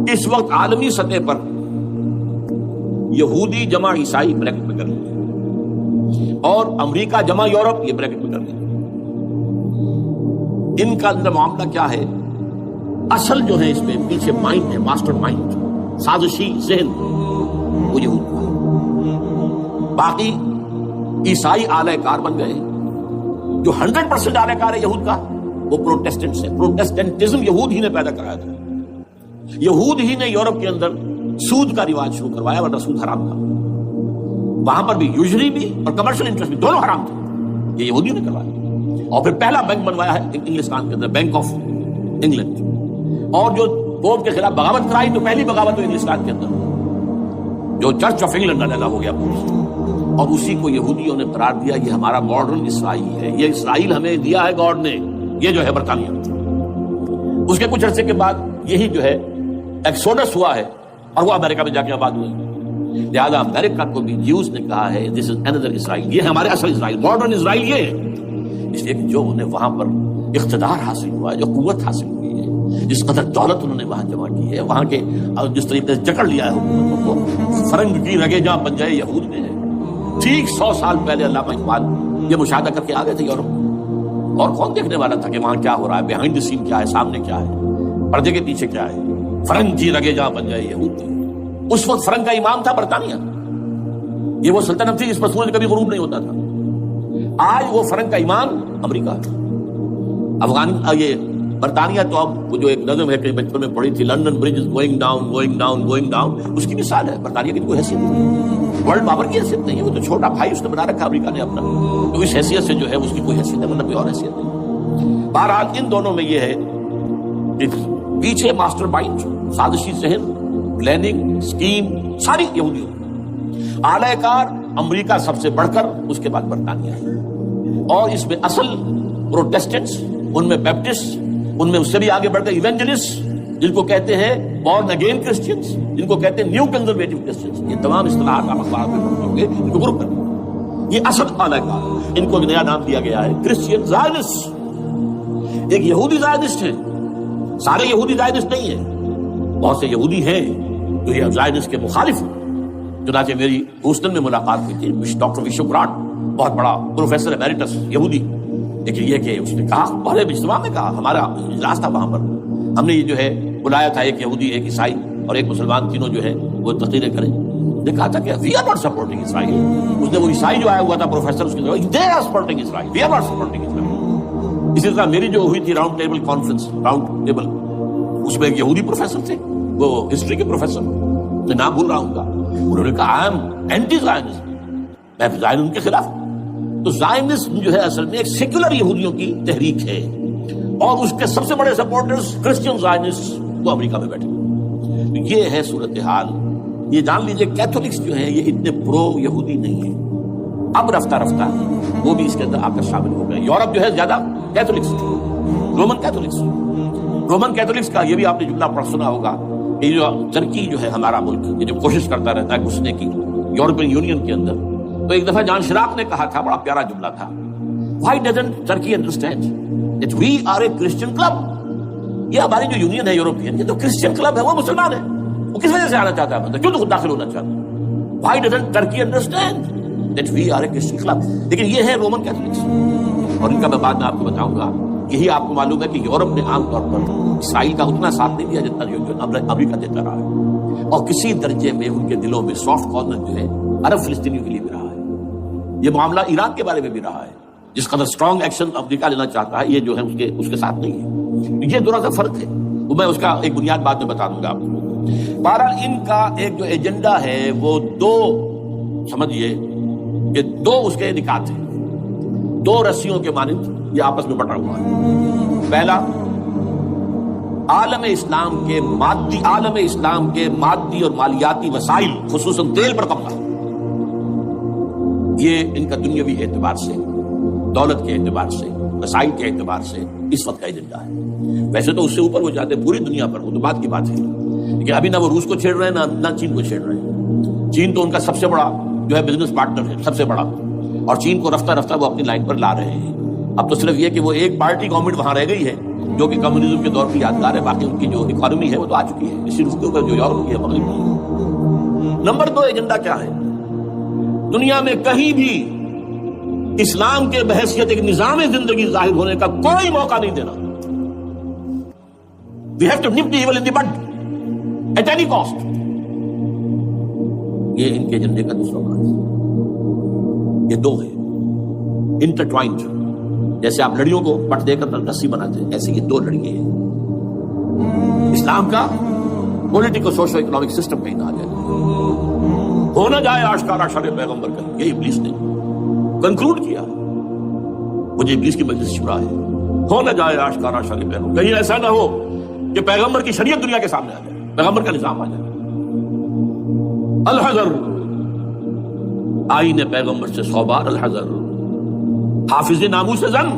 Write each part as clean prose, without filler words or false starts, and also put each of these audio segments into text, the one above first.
اس وقت عالمی سطح پر یہودی جمع عیسائی بریکٹ میں کر لیجیے اور امریکہ جمع یورپ یہ بریکٹ میں کر لیجیے. ان کا اندر معاملہ کیا ہے؟ اصل جو ہے اس میں پیچھے مائنڈ ہے، ماسٹر مائنڈ، سازشی ذہن، وہ یہود کا. باقی عیسائی اعلی کار بن گئے. جو 100% اعلی کار ہے یہود کا وہ پروٹیسٹنٹس ہے. پروٹیسٹنٹزم یہود ہی نے پیدا کرایا تھا. یہود ہی نے یورپ کے اندر سود کا رواج شروع کروایا، ورنہ سود حرام تھا. وہاں پر بھی یوزری بھی اور کمرشل انٹرسٹ بھی دونوں حرام تھے. یہ یہودیوں نے کروایا. اور پھر پہلا بینک بنوایا ہے انگلستان کے اندر، بینک آف انگلینڈ. اور جو پوپ کے خلاف بغاوت کرائی تو پہلی بغاوت ہوئی انگلستان کے اندر، جو چرچ آف انگلینڈ کا ہو گیا پوپ. اور اسی کو یہودیوں نے قرار دیا یہ ہمارا ماڈرن اسرائیل ہے. یہ اسرائیل ہمیں دیا ہے گاڈ نے، یہ جو ہے برطانیہ. اس کے کچھ عرصے کے بعد یہی جو ہے ایکسوڈس ہوا ہے اور وہ امریکہ میں جا کے آباد ہوئے. لہذا امریکہ کو بھی جیوز نے کہا ہے دس از اندر اسرائیل، یہ ہمارے اصل اسرائیل، ماڈرن اسرائیل یہ ہے. اس لیے کہ جو انہیں وہاں پر اقتدار حاصل ہوا ہے، جو قوت حاصل ہوئی ہے، جس قدر دولت انہوں نے وہاں جمع کی ہے، وہاں کے جس طریقے سے جکڑ لیا ہے حکومتوں کو، فرنگ کی رگے جہاں بن جائے یہود میں ہے. ٹھیک 100 سال پہلے علامہ اقبال یہ مشاہدہ کر کے آ گئے تھے یورپ. اور کون دیکھنے والا تھا کہ وہاں کیا ہو رہا ہے، بیہائنڈ دی سین کیا ہے، سامنے کیا ہے، پردے کے پیچھے کیا ہے. فرنگ کی رگے جہاں بن جائے یہود تھے. اس وقت فرنگ کا امام تھا برطانیہ. یہ وہ سلطنت تھی جس پر سورج کبھی غروب نہیں ہوتا تھا. آج وہ فرنگ کا امام امریکہ. یہ برطانیہ تو اب وہ جو ایک نظم ہے کہ بچپن میں پڑھی تھی، London bridge is going down going down going down, اس کی مثال ہے. برطانیہ کی کوئی حیثیت نہیں، ورلڈ پاور کی حیثیت نہیں ہے. وہ تو چھوٹا بھائی اس نے بنا رکھا امریکہ نے اپنا، تو اس حیثیت سے جو ہے اس کی کوئی حیثیت ہے، مطلب کوئی اور حیثیت نہیں. بہرحال ان دونوں میں یہ ہے کہ پیچھے ماسٹر مائنڈ، سازشی ذہن، پلاننگ، اسکیم ساری یہودیوں. اعلی کار امریکہ سب سے بڑھ کر، اس کے بعد برطانیہ ہے. اور اس میں اصل پروٹیسٹنٹس، ان میں بیپٹسٹ، ان میں اس سے بھی آگے بڑھ کر ایونجلسٹ، جن کو کہتے ہیں بورن اگین کرسچنس، جن کو کہتے ہیں نیو کنزرویٹو کرسچنس. یہ تمام اصطلاحات آپ اخبار میں پڑھتے ہوں گے، ان کو گروپ کریں. یہ اصل اعلی کار. ان کو ایک نیا نام دیا گیا ہے کرسچین زائنسٹ. ایک یہودی زائنسٹ ہے، سارے یہودی زائنسٹ نہیں ہیں، بہت سے یہودی ہیں جو یہ زائنسٹ کے مخالف ہیں. چنانچہ میری ہوسٹن میں ملاقات ہوئی تھی ڈاکٹر وشوکراٹ، بہت بڑا پروفیسر ایمیریٹس یہودی. لیکن یہ کہ اس نے کہا، پہلے اجتماع میں کہا، ہمارا اجلاس تھا وہاں پر، ہم نے یہ جو ہے بلایا تھا ایک یہودی، ایک عیسائی اور ایک مسلمان، تینوں جو ہے وہ تقریریں کریں. نے کہا تھا کہ وی آر ناٹ سپورٹنگ اسرائیل. اس نے وہ عیسائی جو آیا ہوا تھا پروفیسر، اس کے they are supporting Israel, we are not supporting Israel. اسی طرح میری جو ہوئی تھی round table conference, round table, اس میں ایک یہودی پروفیسر تھے، وہ ہسٹری کے پروفیسر، میں نام بھول رہا ہوں کا. انہوں نے کہا آئی ایم اینٹی زائنسٹ، میں زائن ان کے خلاف. تو زائنسٹ جو ہے اصل میں ایک سیکولر یہودیوں کی تحریک ہے، اور اس کے سب سے بڑے سپورٹرز کرسچین زائنسٹ وہ امریکہ میں بیٹھے. یہ ہے صورتحال. یہ جان لیجئے کیتھولکس جو ہیں یہ اتنے پرو یہودی نہیں ہیں. اب رفتہ رفتہ وہ بھی اس کے اندر آ کر شامل ہو گئے. یورپ جو ہے زیادہ Catholics, Roman Catholics. Roman Catholics کا یہ بھی آپ نے جملہ پڑھ سنا ہوگا، یہ جو ترکی جو ہے ہمارا ملک، یہ جو کوشش کرتا رہتا ہے گھسنے کی یورپین یونین کے اندر. تو ایک دفعہ جان شراق نے کہا تھا، بڑا پیارا جملہ تھا، Why doesn't Turkey understand that we are a Christian club؟ یہ ہماری جو یونین ہے یورپین، یہ تو کرسچین کلب ہے، وہ مسلمان ہے. وہ کس وجہ سے آنا چاہتا ہے، کیوں تو داخل ہونا چاہتا ہے؟ Why doesn't Turkey understand that we are a Christian club؟ لیکن یہ ہے رومن کیتھولکس، اور ان کا میں بعد میں آپ کو بتاؤں گا. یہی آپ کو معلوم ہے کہ یورپ نے عام طور پر اسرائیل کا اتنا ساتھ نہیں دیا جتنا جو امریکہ دیتا رہا ہے. اور کسی درجے میں ان کے دلوں میں سافٹ کارنر جو ہے عرب فلسطینیوں کے لیے بھی رہا ہے. یہ معاملہ ایران کے بارے میں بھی رہا ہے. جس قدر اسٹرانگ ایکشن امریکہ لینا چاہتا ہے، یہ جو ہے اس کے ساتھ نہیں ہے. یہ دونوں کا فرق ہے، وہ میں اس کا ایک بنیاد بعد میں بتا دوں گا آپ کو. بہرحال ان کا ایک جو ایجنڈا ہے وہ دو، سمجھیے کہ دو اس کے نکات ہیں، دو رسیوں کے مانند یہ آپس میں بٹا ہوا ہے. پہلا، عالم اسلام کے مادی اور مالیاتی وسائل، خصوصاً تیل پر قبضہ. یہ ان کا دنیاوی اعتبار سے، دولت کے اعتبار سے، وسائل کے اعتبار سے اس وقت کا ایجنڈا ہے. ویسے تو اس سے اوپر وہ جاتے ہیں پوری دنیا پر، وہ تو بات کی بات ہے. لیکن ابھی نہ وہ روس کو چھیڑ رہے ہیں نہ چین کو چھیڑ رہے ہیں. چین تو ان کا سب سے بڑا جو ہے بزنس پارٹنر ہے، سب سے بڑا، اور چین کو رفتہ رفتہ وہ اپنی لائن پر لا رہے ہیں. اب تو صرف یہ کہ وہ ایک پارٹی گورنمنٹ وہاں رہ گئی ہے جو کہ کمیونزم کے دور کی یادگار ہے. باقی ان کی جو اکانومی ہے وہ تو آ چکی ہے اسی رخ کے اوپر جو یورپ کی ہے, مغرب کی ہے. نمبر 2 ایجنڈا کیا ہے؟ دنیا میں کہیں بھی اسلام کے بحیثیت ایک نظام زندگی ظاہر ہونے کا کوئی موقع نہیں دینا. We have to nip the evil in the bud at any cost. یہ ان کے ایجنڈے کا دوسرا بات ہے. یہ 2 ہے انٹرٹوائنڈ. جیسے آپ لڑیوں کو پٹ دے کر رسی بناتے ہیں, ایسے یہ 2 لڑیے ہیں. اسلام کا پولیٹیکل سوشل اکنامک سسٹم کہیں نہ آ جائے, ہو نہ جائے آشکارا شر پیغمبر کا. یہ ابلیس نے کنکلوڈ کیا, مجھے ابلیس کی مجلس شورا ہے, ہو نہ جائے آشکارا شر پیغمبر. کہیں ایسا نہ ہو کہ پیغمبر کی شریعت دنیا کے سامنے آ جائے, پیغمبر کا نظام آ جائے. الحذر, آئین پیغمبر سے 100 بار الحذر. حافظ ناموس زن,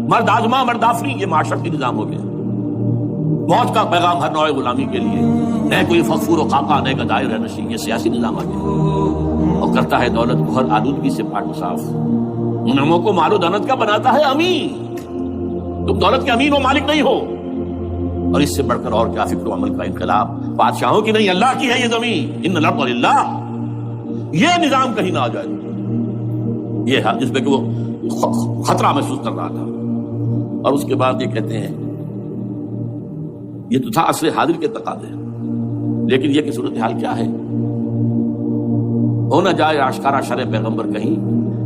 مرد آزما مرد آفری, یہ معاشرتی نظام ہو گیا. موت کا پیغام ہر نوع غلامی کے لیے, نہ کوئی فخور و خاکہ نہ کا دائر نشی, یہ سیاسی نظام آ گیا. اور کرتا ہے دولت کو ہر آلودگی سے پاک و صاف. نموں کو مال و دولت کا بناتا ہے امین. تم دولت کے امین و مالک نہیں ہو. اور اس سے بڑھ کر اور کیا فکر و عمل کا انقلاب. بادشاہوں کی نہیں, اللہ کی ہے یہ زمین. ان الارض للہ. یہ نظام کہیں نہ آ جائے. یہ ہے جس پہ کہ وہ خطرہ محسوس کر رہا تھا. اور اس کے بعد یہ کہتے ہیں یہ تو تھا عصر حاضر کے تقاضے, لیکن یہ کہ صورتحال کیا ہے؟ ہو نہ جائے آشکارا شر پیغمبر کہیں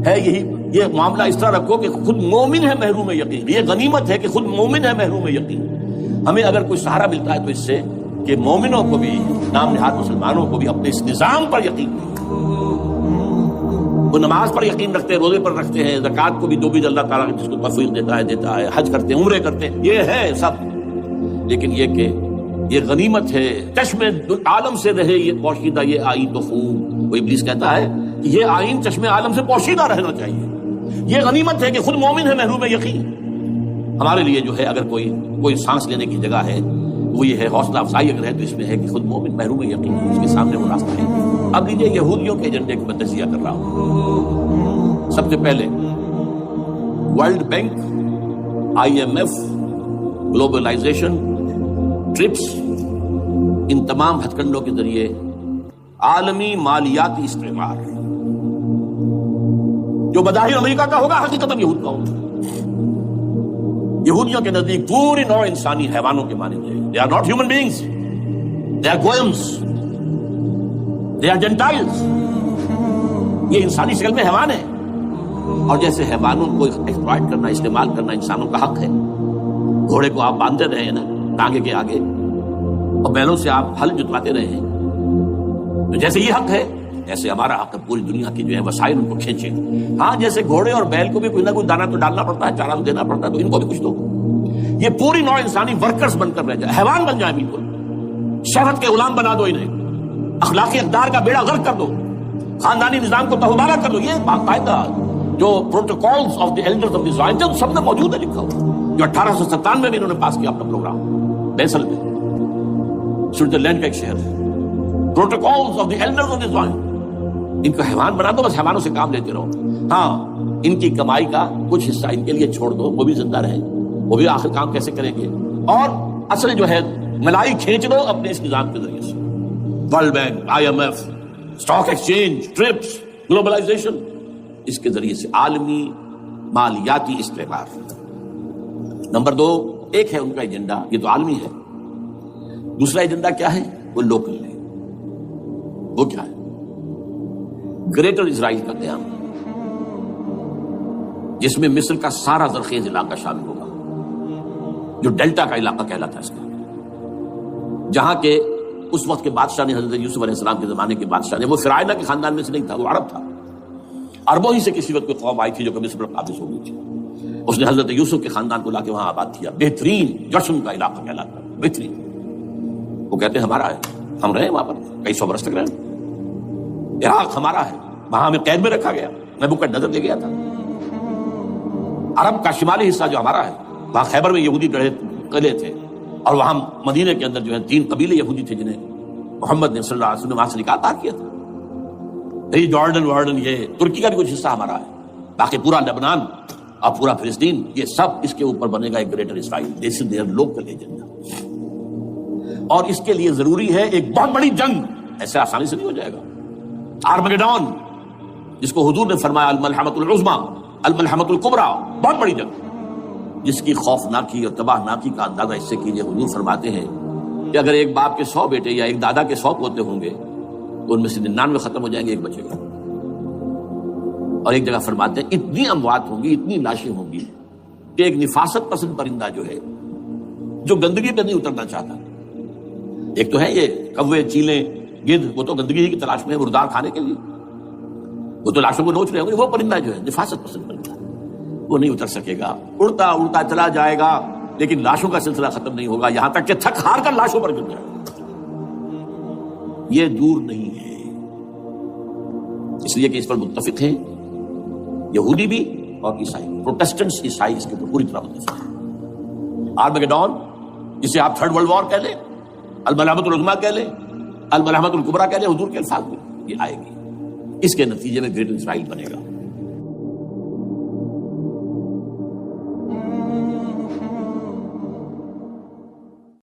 ہے. یہی یہ معاملہ اس طرح رکھو کہ خود مومن ہے محروم یقین. یہ غنیمت ہے کہ خود مومن ہے محروم یقین. ہمیں اگر کوئی سہارا ملتا ہے تو اس سے کہ مومنوں کو بھی, نام نہاد مسلمانوں کو بھی اپنے اس نظام پر یقین نہیں. وہ نماز پر یقین رکھتے ہیں, روزے پر رکھتے ہیں, زکوٰۃ کو بھی جو بھی اللہ تعالیٰ جس کو توفیق دیتا ہے, حج کرتے ہیں, عمرے کرتے ہیں, یہ ہے سب. لیکن یہ کہ یہ غنیمت ہے, چشم عالم سے رہے یہ پوشیدہ یہ آئین تو خون. وہ ابلیس کہتا ہے کہ یہ آئین چشم عالم سے پوشیدہ رہنا چاہیے. یہ غنیمت ہے کہ خود مومن ہے محروم یقین. ہمارے لیے جو ہے اگر کوئی سانس لینے کی جگہ ہے وہ یہ ہے, حوصلہ افزائی اگر ہے تو اس میں ہے کہ خود مومن محروم یقین, اس کے سامنے وہ راستہ ہے. اب لیجیے یہودیوں کے ایجنڈے کو میں تجزیہ کر رہا ہوں. سب سے پہلے World bank, IMF, globalisation, TRIPS, ان تمام ہتھ کنڈوں کے ذریعے عالمی مالیاتی استعمار جو بظاہر امریکہ کا ہوگا حقیقت یہود کا ہوگا. یہودیوں کے نزدیک پوری نوع انسانی حیوانوں کے مانند ہے. They are not human beings. They are goyams. They are Gentiles. یہ انسانی شکل میں حیوان ہے. اور جیسے حیوانوں کو ایکسپلائٹ کرنا, استعمال کرنا انسانوں کا حق ہے. گھوڑے کو آپ باندھتے رہے ہیں نا ٹانگے کے آگے, اور بیلوں سے آپ ہل جتواتے رہے ہیں, تو جیسے یہ حق ہے ایسے ہمارا حق ہے پوری دنیا کی جو ہے وسائل ان کو کھینچے. ہاں جیسے گھوڑے اور بیل کو بھی کوئی نہ کوئی دانا تو ڈالنا پڑتا ہے, چارہ تو دینا پڑتا ہے, تو ان کو بھی کچھ دو. یہ پوری نوع انسانی ورکرز بن کر رہ جائے, حیوان بن جائے بالکل. شہوت کے غلام بنا دو انہیں, اخلاقی اقدار کا بیڑا غرق کر دو, خاندانی نظام کو تہوبارہ کر دو. یہ باقاعدہ جو protocols of the elders of the Zion سب میں موجود ہے لکھا ہوا, جو 1897 میں انہوں نے پاس کیا اپنا پروگرام بیسل میں, سوئٹزرلینڈ کا ایک شہر ہے. Protocols of the elders of the Zion. ان کو حیوان بنا دو, بس حیوانوں سے کام لیتے رہو. ہاں ان کی کمائی کا کچھ حصہ ان کے لیے چھوڑ دو, وہ بھی زندہ رہیں, وہ بھی آخر کام کیسے کریں گے. اور اصل جو ہے ملائی کھینچ دو اپنے اس نظام کے ذریعے سے. World bank, IMF, stock exchange, TRIPS, globalisation, اس کے ذریعے سے عالمی مالیاتی استعمار. نمبر 2 ایک ہے ان کا ایجنڈا, یہ تو عالمی ہے. دوسرا ایجنڈا کیا ہے؟ وہ لوکل ہے. وہ کیا ہے؟ گریٹر اسرائیل کا قیام, جس میں مصر کا سارا زرخیز علاقہ شامل ہوگا, جو ڈیلٹا کا علاقہ کہلاتا ہے اس کا, جہاں کے اس وقت کے بادشاہ نے, حضرت یوسف علیہ السلام کے زمانے کے بادشاہ نے, وہ فرعونہ کے خاندان میں سے نہیں تھا, وہ عرب تھا. عربوں ہی سے کسی وقت کوئی قوم آئی تھی جو کہ مصر پر قابض ہو گئی تھی. اس نے حضرت یوسف کے خاندان کو لا کے وہاں آباد کیا. بہترین جشن کا علاقہ کہلاتا ہے, بہترین. وہ کہتے ہیں ہمارا ہے, ہم رہے وہاں پر کئی 100 برس تک رہے. عراق ہمارا ہے, وہاں ہمیں قید میں رکھا گیا, نبوکدنضر لے گیا تھا. عرب کا شمالی حصہ جو ہمارا ہے, وہاں خیبر میں یہودی قلعے تھے, اور وہاں مدینے کے اندر جو ہے 3 قبیلے یہودی تھے جنہیں محمد نے صلی اللہ علیہ وسلم نے وہاں سے نکال کیا تھا. یہ جارڈن وارڈن, یہ ترکی کا بھی کچھ حصہ ہمارا ہے. باقی پورا لبنان اور پورا فلسطین، یہ سب اس کے اوپر بنے گا ایک greater Israel. This is there local agenda. اور اس کے لیے ضروری ہے ایک بہت بڑی جنگ. ایسے آسانی سے نہیں ہو جائے گا. آرمگیڈون، جس کو حضور نے فرمایا الملحمۃ العظمیٰ، الملحمۃ الکبریٰ، بہت بڑی جنگ، جس کی خوفناکی اور تباہناکی کا اندازہ اس سے کیجیے. حضور فرماتے ہیں کہ اگر ایک باپ کے 100 بیٹے یا ایک دادا کے 100 پوتے ہوں گے تو ان میں سے 99 ختم ہو جائیں گے، ایک بچے گا. اور ایک جگہ فرماتے ہیں اتنی اموات ہوں گی، اتنی لاشیں ہوں گی کہ ایک نفاست پسند پرندہ جو ہے، جو گندگی پہ نہیں اترنا چاہتا. ایک تو ہے یہ کوے، چیلیں، گدھ، وہ تو گندگی کی تلاش میں مردار کھانے کے لیے، وہ تو لاشوں کو نوچ رہے ہوں گے. وہ پرندہ جو ہے نفاست پسند پرندہ، وہ نہیں اتر سکے گا. اڑتا اڑتا چلا جائے گا لیکن لاشوں کا سلسلہ ختم نہیں ہوگا، یہاں تک کہ تھک ہار کر لاشوں پر گر جائے گا. یہ دور نہیں ہے. اس لیے کہ اس پر متفق ہیں یہودی بھی اور عیسائی. پروٹسٹنٹس عیسائی اس کے اوپر پوری طرح متفق ہیں. آرمگیڈون، جسے آپ تھرڈ ورلڈ وار کہہ لیں، الملحمۃ العظمیٰ کہہ لیں، الملحمۃ الکبریٰ کہہ لیں، حضور کے الفاظ میں یہ آئے گی. اس کے نتیجے میں گریٹ اسرائیل بنے گا.